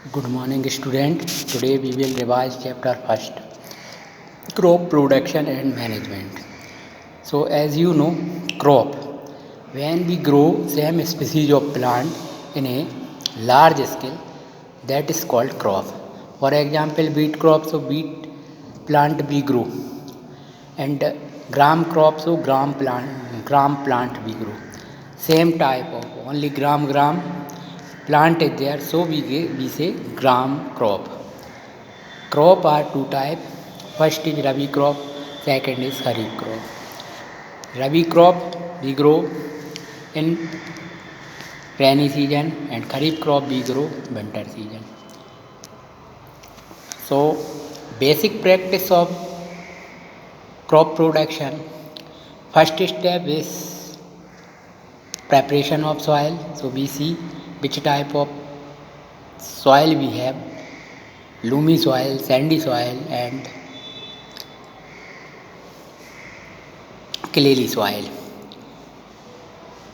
Good morning, student. Today we will revise chapter first, crop production and management. So, as you know, crop. When we grow same species of plant in a large scale, that is called crop. For example, wheat crop. So, wheat plant we grow, and gram crop. So, gram plant we grow. Same type of only gram plant is there. So, we say gram crop. Crop are two type. First is Rabi crop, second is Kharif crop. Rabi crop we grow in rainy season and Kharif crop we grow winter season. So basic practice of crop production. First step is preparation of soil. So we see which type of soil we have: loamy soil, sandy soil, and clayey soil.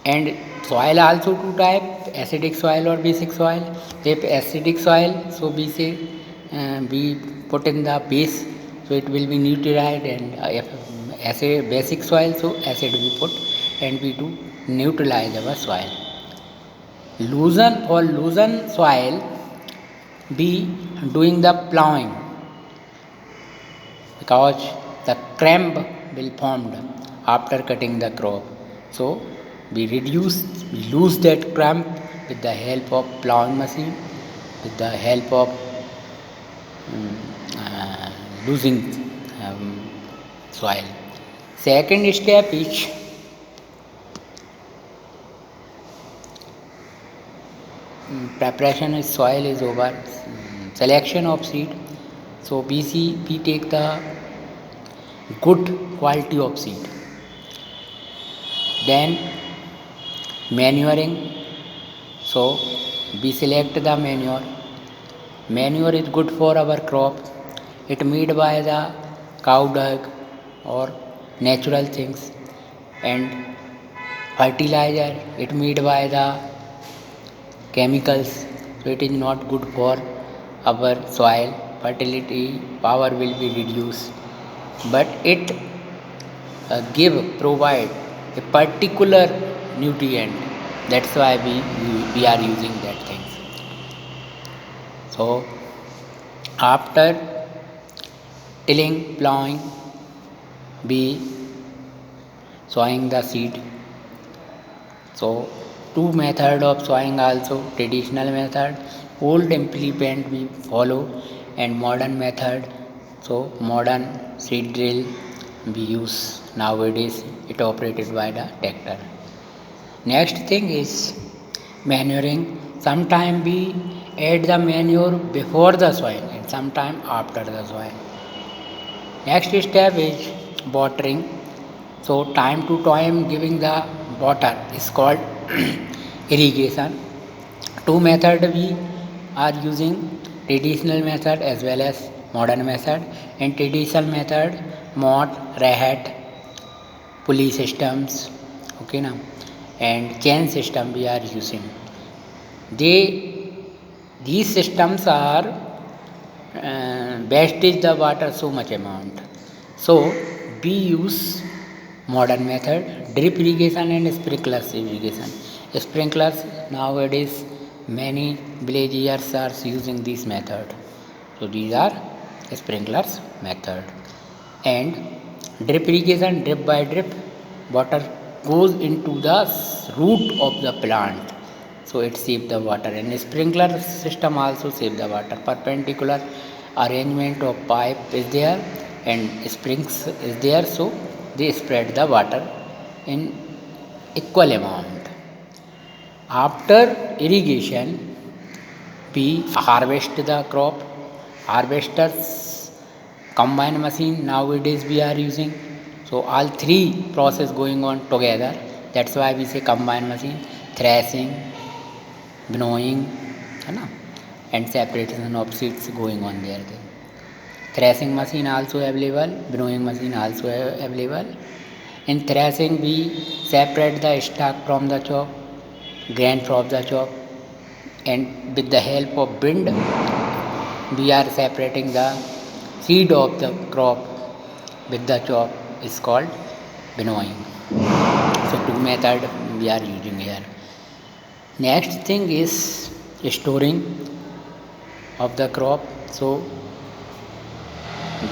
And soil also two type: acidic soil or basic soil. If acidic soil, so we say we put in the base, so it will be neutralized. And if acid basic soil, so acid we put and we do neutralize our soil. Loosen soil, be doing the plowing, because the cramp will formed after cutting the crop. So we lose that cramp with the help of plowing machine, with the help of uh, losing um, soil. Second step is preparation of soil is over. Selection of seed. So we take the good quality of seed. Then manuring. So we select the manure. Manure is good for our crop. It made by the cow dung or natural things. And fertilizer, it made by the chemicals. So it is not good for our soil. Fertility power will be reduced, but it provide a particular nutrient. That's why we are using that things. So after tilling, plowing, we sowing the seed. So two method of sowing also: traditional method, old implement we follow, and modern method. So modern seed drill we use nowadays. It operated by the tractor. Next thing is manuring. Sometime we add the manure before the soil and sometime after the soil. Next step is watering. So time to time giving the water is called irrigation. Two method we are using: traditional method as well as modern method. In traditional method, mott, rahat, pulley systems, okay now, and chain system we are using. They these systems are wastage the water so much amount. So we use modern method: drip irrigation and sprinklers irrigation. Sprinklers nowadays many villagers are using this method. So these are sprinklers method. And drip irrigation, drip by drip, water goes into the root of the plant. So it saves the water. And sprinkler system also save the water. Perpendicular arrangement of pipe is there and springs is there, so they spread the water in equal amount. After irrigation, we harvest the crop. Harvesters, combine machine nowadays we are using. So all three process going on together. That's why we say combine machine. Threshing, winnowing, है ना, and separation of seeds going on there. Threshing machine also available, winnowing machine also available. In threshing we separate the stalk from the chaff, grain from the chaff, and with the help of wind we are separating the seed of the crop with the chop is called winnowing. So two method we are using here. Next thing is storing of the crop. So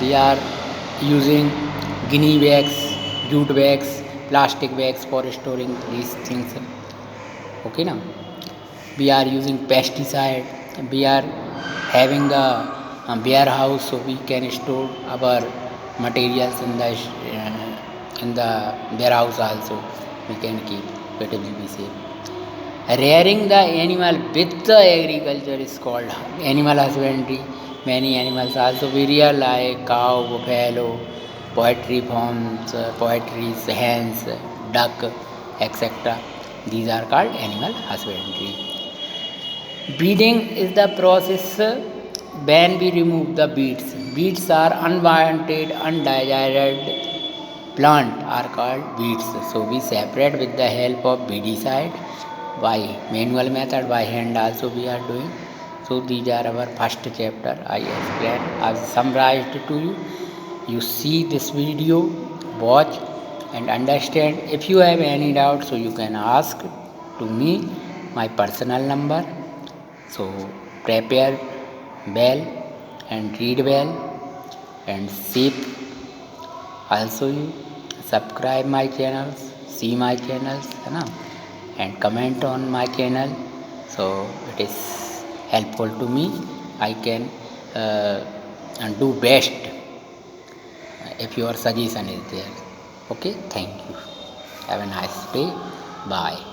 we are using guinea bags, jute bags, plastic bags for storing these things. Okay now. We are using pesticide. We are having a warehouse, so we can store our materials in the warehouse also. We can keep it will be safe. Rearing the animal with the agriculture is called animal husbandry. Many animals also we rear like cow, buffalo, poultry farms, poultry, hens, duck, etc. These are called animal husbandry. Beading is the process when we remove the beads. Beads are unwanted, undesired plant are called weeds. So we separate with the help of weedicide by manual method, by hand also we are doing. So these are our first chapter. I explained, I summarized to you. You see this video, watch and understand. If you have any doubt, so you can ask to me, my personal number. So prepare well and read well and save also you subscribe my channels, see my channels, है ना, and comment on my channel. So it is helpful to me. I can and do best if your suggestion is there. Okay, thank you. Have a nice day. Bye.